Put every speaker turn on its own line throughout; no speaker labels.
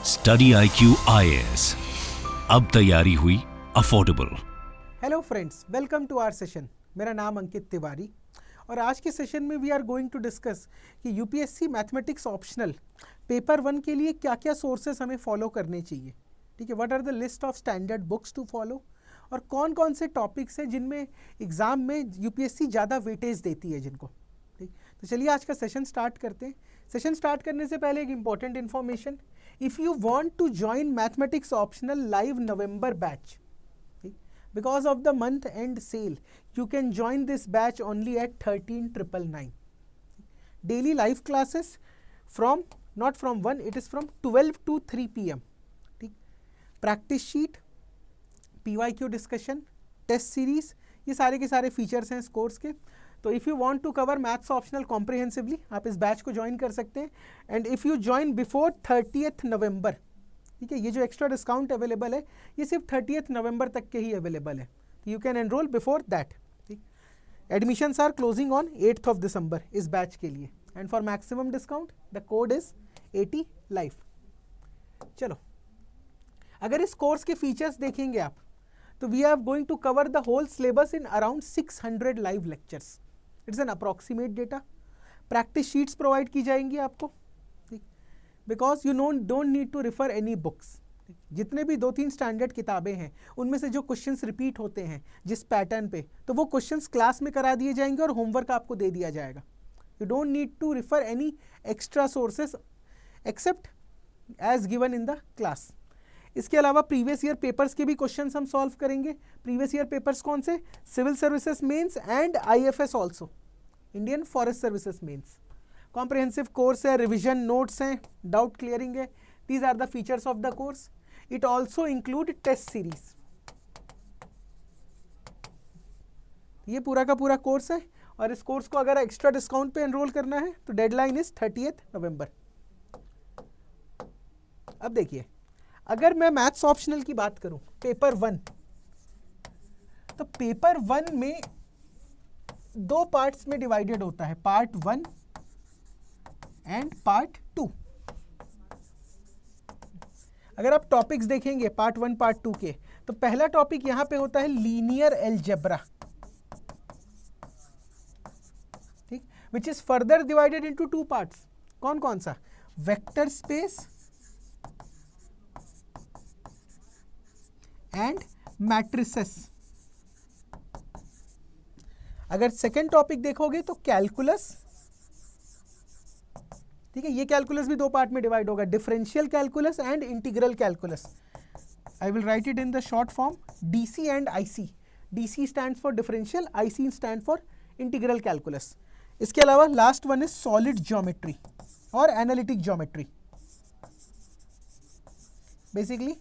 Study IQ IAS, अब तैयारी हुई affordable.
Hello friends, welcome to our session. मेरा नाम अंकित तिवारी और आज के सेशन में we are going to discuss कि यूपीएससी मैथमेटिक्स ऑप्शनल पेपर 1 के लिए क्या क्या सोर्सेस हमें फॉलो करने चाहिए। ठीक है, what are the list of standard books to follow और कौन कौन से टॉपिक्स हैं जिनमें एग्जाम में यूपीएससी ज़्यादा वेटेज देती है जिनको। ठीक, तो चलिए आज का सेशन स्टार्ट करते हैं। सेशन स्टार्ट करने से पहले एक important information, if you want to join mathematics optional live November batch, because of the month end sale, you can join this batch only at 13,999. Daily live classes from, not from 1, it is from 12 to 3 p.m. ठीक, practice sheet, PYQ discussion, test series, ये सारे के सारे features हैं इस course के। तो if you want to cover maths optional comprehensively, आप इस बैच को ज्वाइन कर सकते हैं। And if you join before 30th November, ठीक है, ये जो एक्स्ट्रा डिस्काउंट अवेलेबल है ये सिर्फ 30th नवंबर तक के ही अवेलेबल है। You can enroll before that. ठीक, admissions are closing on 8th of December इस बैच के लिए। And for maximum discount the code is 80 life. चलो, अगर इस कोर्स के फीचर्स देखेंगे आप तो we are going to cover the whole syllabus in around 600 live lectures. It's an approximate data. Practice sheets provide की जाएंगी आपको, because you don't need to refer any books. जितने भी 2-3 स्टैंडर्ड किताबें हैं उनमें से जो क्वेश्चंस रिपीट होते हैं जिस पैटर्न पे, तो वो क्वेश्चंस क्लास में करा दिए जाएंगे और होमवर्क आपको दे दिया जाएगा। You don't need to refer any extra sources except as given in the class. इसके अलावा प्रीवियस ईयर पेपर्स के भी क्वेश्चंस हम सॉल्व करेंगे। प्रीवियस ईयर पेपर्स कौन से? Civil services mains and IFS also, Indian forest services mains. Comprehensive course है, revision notes हैं, डाउट क्लियरिंग है। These are the features of the course. It also include test series. ये पूरा का पूरा course है और इस कोर्स को अगर एक्स्ट्रा डिस्काउंट पे एनरोल करना है तो डेडलाइन इज 30th नवंबर। अब देखिए, अगर मैं मैथ्स ऑप्शनल की बात करूं पेपर 1, तो पेपर 1 में 2 पार्ट्स में डिवाइडेड होता है, पार्ट 1 एंड पार्ट 2। अगर आप टॉपिक्स देखेंगे पार्ट 1 पार्ट 2 के, तो पहला टॉपिक यहां पे होता है लीनियर एल्जेब्रा, ठीक, which is further divided into 2 parts. कौन कौन सा? Vector space and matrices. अगर सेकेंड टॉपिक देखोगे तो कैलकुलस, ठीक है, ये कैलकुलस भी 2 पार्ट में डिवाइड होगा, differential calculus and integral calculus. I will write it in the short form DC and IC। DC stands for differential, IC stand for integral calculus. इसके अलावा last one is solid geometry और analytic geometry, basically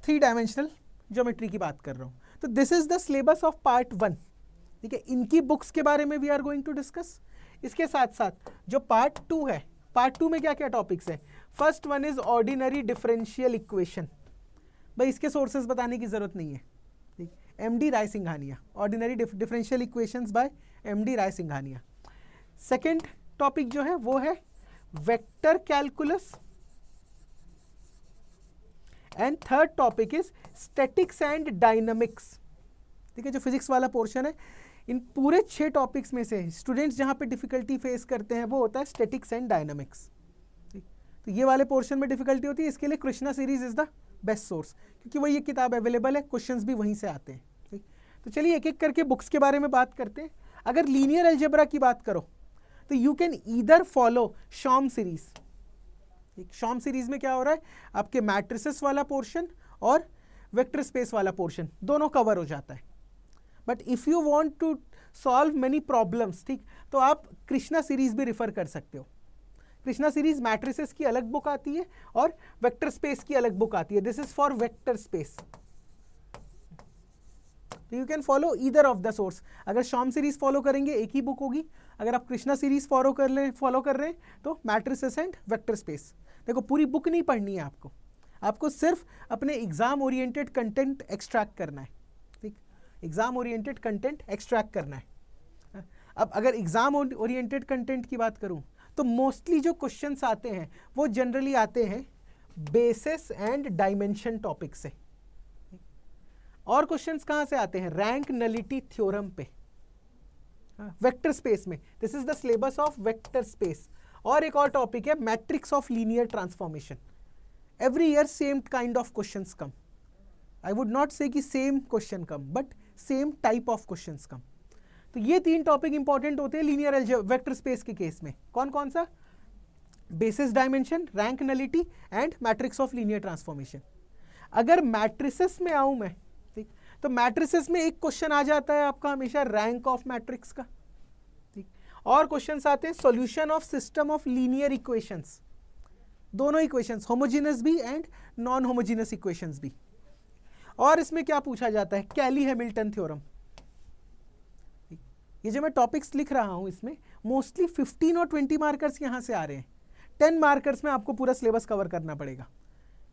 3 dimensional geometry की बात कर रहा हूं। तो this is the syllabus of part 1। ठीक है, इनकी बुक्स के बारे में we are going to discuss. इसके साथ साथ जो पार्ट 2 है, पार्ट 2 में क्या क्या टॉपिक्स है? First one is ordinary differential equation. भाई इसके सोर्सेज बताने की जरूरत नहीं है, ठीक, MD Rai Singhania, ordinary differential equations by MD Rai Singhania. Second topic जो है वो है vector calculus and third topic is statics and dynamics. ठीक है, जो फिजिक्स वाला पोर्शन है, इन पूरे 6 टॉपिक्स में से स्टूडेंट्स जहां पे डिफिकल्टी फेस करते हैं वो होता है स्टैटिक्स एंड डायनामिक्स। ठीक, तो ये वाले पोर्शन में डिफिकल्टी होती है, इसके लिए Krishna series is the best source, क्योंकि वही ये किताब अवेलेबल है, क्वेश्चंस भी वहीं से आते हैं। ठीक, तो चलिए एक एक करके बुक्स के बारे में बात करते हैं। अगर लीनियर अलजेब्रा की बात करो तो you can either follow शॉम series. शॉम series में क्या हो रहा है, आपके मैट्रिसेस वाला पोर्शन और वेक्टर स्पेस वाला पोर्शन दोनों कवर हो जाता है। But if you want to solve many problems, ठीक, तो आप कृष्णा सीरीज भी रिफर कर सकते हो। कृष्णा सीरीज मैट्रिसेस की अलग बुक आती है और वेक्टर स्पेस की अलग बुक आती है। This is for vector space. You can follow either of the source. अगर शॉम सीरीज फॉलो करेंगे एक ही बुक होगी, अगर आप कृष्णा सीरीज फॉलो कर रहे हैं तो मैट्रिसेस एंड वेक्टर स्पेस। देखो, पूरी बुक नहीं पढ़नी है आपको, आपको सिर्फ अपने एग्जाम ओरिएंटेड कंटेंट एक्सट्रैक्ट करना है। ठीक, एग्जाम ओरिएंटेड कंटेंट एक्सट्रैक्ट करना है। अब अगर एग्जाम ओरिएंटेड कंटेंट की बात करूं तो मोस्टली जो क्वेश्चंस आते हैं वो जनरली आते हैं बेसिस एंड डायमेंशन टॉपिक से। और क्वेश्चंस कहां से आते हैं? रैंक नलिटी थ्योरम पे, वेक्टर स्पेस में। This is the syllabus of vector space. और एक और टॉपिक है matrix of linear transformation. Every year same kind of questions come. I would not say कि same question come, but same type of questions come. तो ये 3 topic important होते हैं linear vector space के केस में। कौन कौन सा? Basis dimension, rank nullity and matrix of linear transformation. अगर मैट्रिसेस में आऊं मैं, ठीक, तो मैट्रिसेस में एक क्वेश्चन आ जाता है आपका हमेशा रैंक ऑफ मैट्रिक्स का, ठीक। और क्वेश्चंस आते हैं solution of system of linear equations, दोनों इक्वेशंस, होमोजेनस भी एंड नॉन होमोजेनस इक्वेशंस भी। और इसमें क्या पूछा जाता है? कैली हैमिल्टन थ्योरम। ये जो मैं टॉपिक्स लिख रहा हूं इसमें मोस्टली 15 और 20 मार्कर्स यहां से आ रहे हैं। 10 मार्कर्स में आपको पूरा सिलेबस कवर करना पड़ेगा,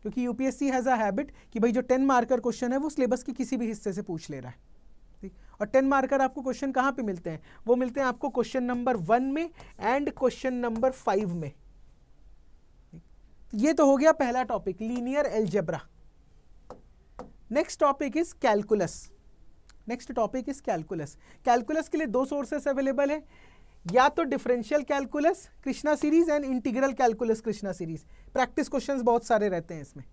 क्योंकि यूपीएससी हैज अ हैबिट कि भाई जो 10 मार्कर क्वेश्चन है वो सिलेबस के किसी भी हिस्से से पूछ ले रहा है, ठीक। और 10 मार्कर आपको क्वेश्चन कहाँ पे मिलते हैं? वो मिलते हैं आपको क्वेश्चन नंबर 1 में एंड क्वेश्चन नंबर 5 में। ये तो हो गया पहला topic, linear algebra. Next topic is calculus. Next topic is calculus. Calculus के लिए 2 सोर्सेस अवेलेबल है, या तो differential calculus Krishna series and integral calculus Krishna series. Practice questions बहुत सारे रहते हैं इसमें,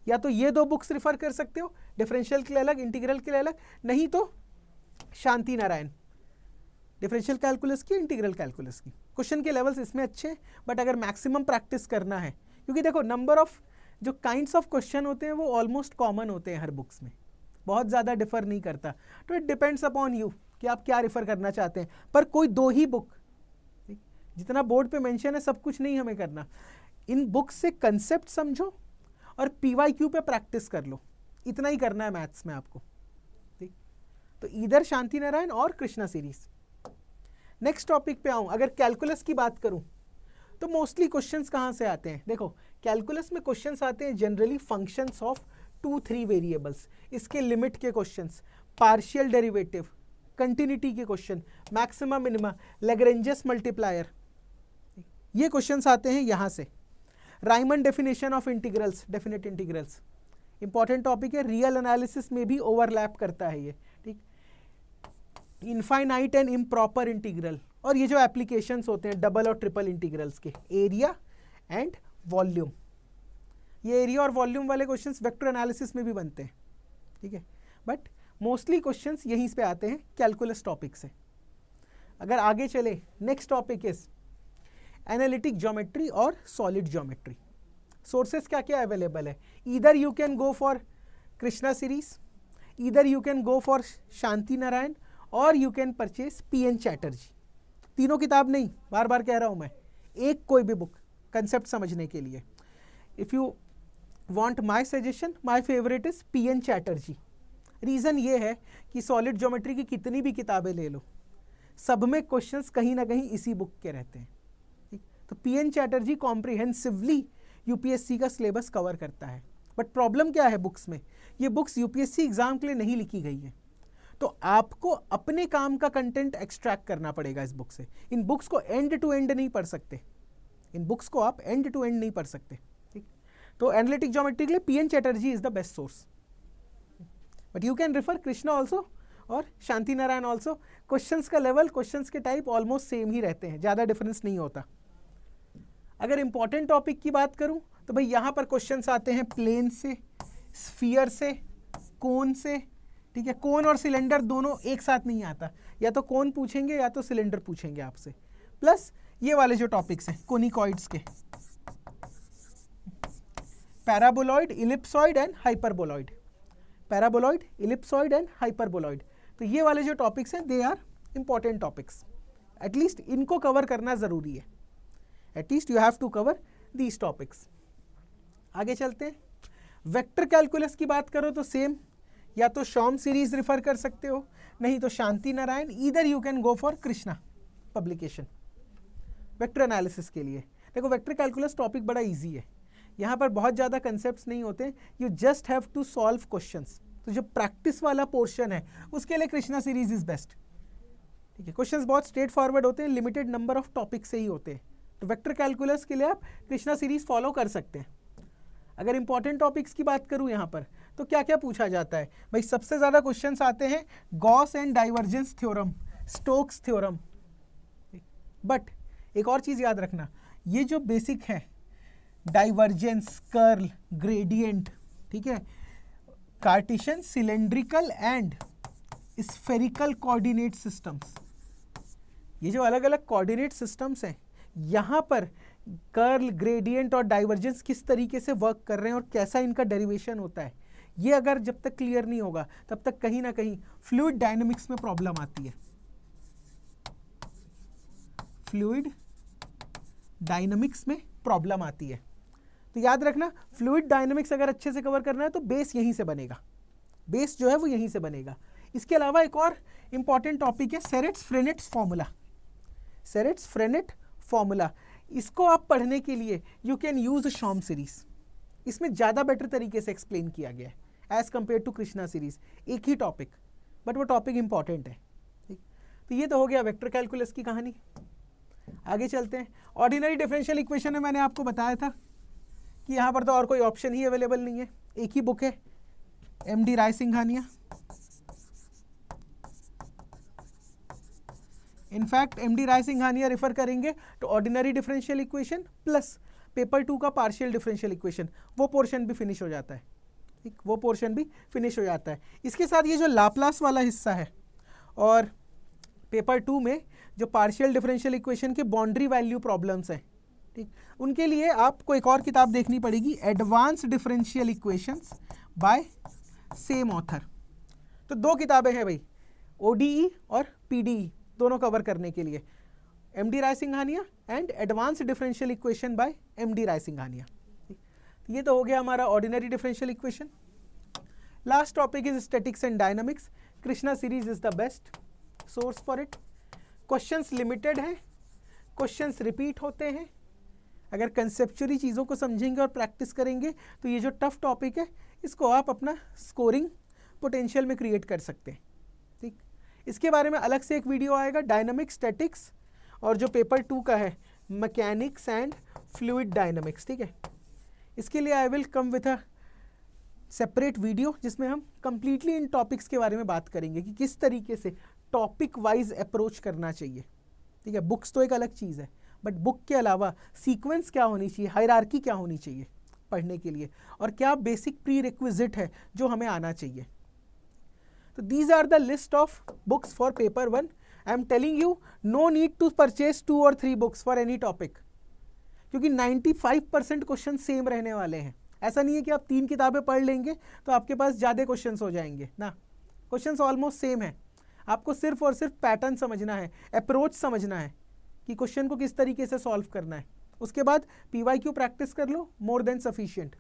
या तो ये 2 बुक्स रिफर कर सकते हो, डिफरेंशियल के लिए अलग, इंटीग्रल के लिए अलग, नहीं तो शांति नारायण, डिफरेंशियल कैलकुलस की, इंटीग्रल कैलकुलस की। क्वेश्चन के लेवल्स इसमें अच्छे हैं, बट अगर मैक्सिमम प्रैक्टिस करना है, क्योंकि देखो नंबर ऑफ जो काइंड्स ऑफ क्वेश्चन होते हैं वो ऑलमोस्ट कॉमन होते हैं हर बुक्स में, बहुत ज़्यादा डिफर नहीं करता। तो इट डिपेंड्स अपॉन यू कि आप क्या रिफर करना चाहते हैं। पर कोई 2 ही बुक, जितना बोर्ड पे मेंशन है सब कुछ नहीं हमें करना। इन बुक्स से कंसेप्ट समझो और पीवाईक्यू पे प्रैक्टिस कर लो, इतना ही करना है मैथ्स में आपको, ठीक। तो इधर शांति नारायण और कृष्णा सीरीज। नेक्स्ट टॉपिक पे आऊं, अगर कैलकुलस की बात करूं तो मोस्टली क्वेश्चंस कहां से आते हैं? देखो कैलकुलस में क्वेश्चंस आते हैं जनरली फंक्शंस ऑफ 2-3 वेरिएबल्स, इसके लिमिट के क्वेश्चंस, पार्शियल डेरिवेटिव, कंटिन्यूटी के क्वेश्चन, मैक्सिमा मिनिमा, लैग्रेंजस मल्टीप्लायर, ये क्वेश्चंस आते हैं यहां से। Riemann definition of integrals, definite integrals important topic है, रियल एनालिसिस में भी ओवरलैप करता है ये, ठीक। इनफाइनाइट एंड इम्प्रॉपर इंटीग्रल, और ये जो एप्लीकेशंस होते हैं डबल और ट्रिपल इंटीग्रल्स के, एरिया एंड वॉल्यूम। ये एरिया और वॉल्यूम वाले क्वेश्चंस वेक्टर एनालिसिस में भी बनते हैं, ठीक है, बट मोस्टली क्वेश्चंस यहीं पे आते हैं कैलकुलस टॉपिक से। अगर आगे चले, next topic is analytic geometry और सॉलिड ज्योमेट्री। सोर्सेस क्या क्या अवेलेबल है? Either you can go for Krishna series, either you can go for Shanti Narayan, और you can purchase PN Chatterjee. तीनों किताब नहीं, बार बार कह रहा हूं मैं, एक कोई भी बुक कंसेप्ट समझने के लिए। If you want my suggestion, my favourite is PN Chatterjee. Reason ये है कि सॉलिड ज्योमेट्री की कितनी भी किताबें ले लो, सब में क्वेश्चंस कहीं ना कहीं इसी बुक के रहते हैं, ठीक। तो PN चैटर्जी कॉम्प्रिहेंसिवली यूपीएससी का सिलेबस कवर करता है। बट प्रॉब्लम क्या है बुक्स में? ये बुक्स यूपीएससी एग्जाम के लिए नहीं लिखी गई है, तो आपको अपने काम का कंटेंट एक्सट्रैक्ट करना पड़ेगा इस बुक से। इन बुक्स को एंड टू एंड नहीं पढ़ सकते, इन बुक्स को आप एंड टू एंड नहीं पढ़ सकते, ठीक। तो एनालिटिक ज्योमेट्री के लिए PN Chatterjee is the best source, but you can refer Krishna also और शांति नारायण ऑल्सो। क्वेश्चंस का लेवल, क्वेश्चंस के टाइप ऑलमोस्ट सेम ही रहते हैं, ज़्यादा डिफरेंस नहीं होता। अगर इंपॉर्टेंट टॉपिक की बात करूं तो भाई यहाँ पर क्वेश्चंस आते हैं प्लेन से, स्फीयर से, कोन से, ठीक है। कोन और सिलेंडर दोनों एक साथ नहीं आता, या तो कोन पूछेंगे या तो सिलेंडर पूछेंगे आपसे। प्लस ये वाले जो टॉपिक्स हैं कोनिकॉइड्स के, paraboloid, ellipsoid and hyperboloid, paraboloid, ellipsoid and hyperboloid. तो ये वाले जो टॉपिक्स हैं they are important topics, at least इनको कवर करना ज़रूरी है, at least you have to cover these topics. आगे चलते हैं। वेक्टर कैलकुलस की बात करो तो सेम, या तो शॉम सीरीज रिफर कर सकते हो, नहीं तो Shanti Narayan, either you can go for Krishna publication vector analysis के लिए। देखो वेक्टर कैलकुलस टॉपिक बड़ा इजी है, यहाँ पर बहुत ज़्यादा कंसेप्ट्स नहीं होते, you just have to solve questions. तो जो प्रैक्टिस वाला पोर्शन है उसके लिए कृष्णा सीरीज इज बेस्ट, ठीक है। क्वेश्चंस बहुत स्ट्रेट फॉरवर्ड होते हैं, लिमिटेड नंबर ऑफ टॉपिक से ही होते हैं, तो वेक्टर कैलकुलस के लिए आप कृष्णा सीरीज फॉलो कर सकते हैं। अगर इंपॉर्टेंट टॉपिक्स की बात करूं यहाँ पर तो क्या क्या पूछा जाता है भाई? सबसे ज़्यादा क्वेश्चंस आते हैं Gauss and divergence theorem, Stokes theorem. But एक और चीज़ याद रखना, ये जो बेसिक है डाइवर्जेंस, कर्ल, ग्रेडियंट, ठीक है, Cartesian, cylindrical and spherical coordinate systems, ये जो अलग अलग कोऑर्डिनेट सिस्टम्स हैं, यहाँ पर कर्ल, ग्रेडियंट और डाइवर्जेंस किस तरीके से वर्क कर रहे हैं और कैसा इनका डेरिवेशन होता है, ये अगर जब तक क्लियर नहीं होगा तब तक कहीं ना कहीं फ्लूइड डायनामिक्स में प्रॉब्लम आती है। फ्लूइड डायनामिक्स में प्रॉब्लम आती है। तो याद रखना, फ्लूइड डायनामिक्स अगर अच्छे से कवर करना है तो बेस यहीं से बनेगा, बेस जो है वो यहीं से बनेगा। इसके अलावा एक और इंपॉर्टेंट टॉपिक है सेरेट्स-फ्रेनेट्स फॉर्मूला। सेरेट्स-फ्रेनेट फॉर्मूला, इसको आप पढ़ने के लिए you can use Schaum series. इसमें ज़्यादा बेटर तरीके से एक्सप्लेन किया गया है as compare to Krishna series. एक ही टॉपिक, बट वो टॉपिक इंपॉर्टेंट है। ठीक, तो ये तो हो गया वेक्टर कैलकुलस की कहानी। आगे चलते हैं। ऑर्डिनरी डिफरेंशियल इक्वेशन में मैंने आपको बताया था कि यहाँ पर तो और कोई ऑप्शन ही अवेलेबल नहीं है, एक ही बुक है, MD Rai Singhania. In fact MD Rai Singhania refer करेंगे तो ordinary differential equation plus paper 2 का पार्शियल डिफरेंशियल इक्वेशन, वो पोर्शन भी फिनिश हो जाता है। ठीक, वो पोर्शन भी फिनिश हो जाता है। इसके साथ ये जो लाप्लास वाला हिस्सा है और पेपर 2 में जो पार्शियल डिफरेंशियल इक्वेशन के बाउंड्री वैल्यू प्रॉब्लम्स हैं, ठीक, उनके लिए आपको एक और किताब देखनी पड़ेगी, advance differential equations bye same author. तो दो किताबें हैं भाई, ओडीई और पीडीई, दोनों कवर करने के लिए, MD Rai Singhania and advance differential equation by MD Rai Singhania. ये तो हो गया हमारा ordinary differential equation. Last topic is statics and dynamics. Krishna series is the best source for it. Questions limited हैं, क्वेश्चंस रिपीट होते हैं। अगर कंसेप्चुअली चीज़ों को समझेंगे और प्रैक्टिस करेंगे तो ये जो टफ टॉपिक है इसको आप अपना स्कोरिंग पोटेंशियल में क्रिएट कर सकते हैं। ठीक, इसके बारे में अलग से एक वीडियो आएगा, डायनामिक्स, स्टैटिक्स और जो पेपर 2 का है मैकेनिक्स एंड फ्लूइड डायनामिक्स। ठीक है, इसके लिए I will come with a separate video जिसमें हम कंप्लीटली इन टॉपिक्स के बारे में बात करेंगे कि किस तरीके से टॉपिक वाइज अप्रोच करना चाहिए। ठीक है, बुक्स तो एक अलग चीज़ है, बट बुक के अलावा सीक्वेंस क्या होनी चाहिए, हायरार्की क्या होनी चाहिए पढ़ने के लिए, और क्या बेसिक प्री रिक्विजिट है जो हमें आना चाहिए। तो these are the list of books for paper 1। I am telling you, no need to purchase 2 और 3 बुक्स फॉर एनी टॉपिक, क्योंकि 95% क्वेश्चन सेम रहने वाले हैं। ऐसा नहीं है कि आप 3 किताबें पढ़ लेंगे तो आपके पास ज़्यादा क्वेश्चंस हो जाएंगे ना, क्वेश्चंस ऑलमोस्ट सेम है। आपको सिर्फ और सिर्फ पैटर्न समझना है, अप्रोच समझना है कि क्वेश्चन को किस तरीके से सॉल्व करना है। उसके बाद PYQ प्रैक्टिस कर लो, more than sufficient.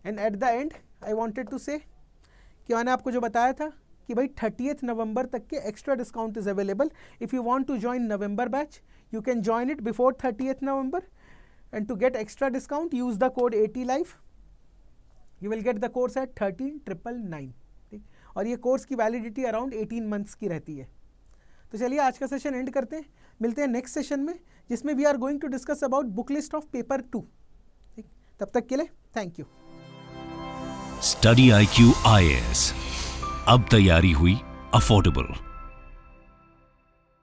And at the end I wanted to say कि मैंने आपको जो बताया था कि भाई 30th नवंबर तक के extra discount is available. If you want to join November batch you can join it before 30th November, and to get extra discount use the code ATLIFE. You will get the course at 13,999। ठीक, और ये course की validity around 18 months की रहती है। तो चलिए आज का सेशन एंड करते हैं, मिलते हैं नेक्स्ट सेशन में जिसमें we are going to discuss about book list of paper 2। ठीक, तब तक के लिए thank you.
Study IQ IAS, अब तैयारी हुई अफोर्डेबल।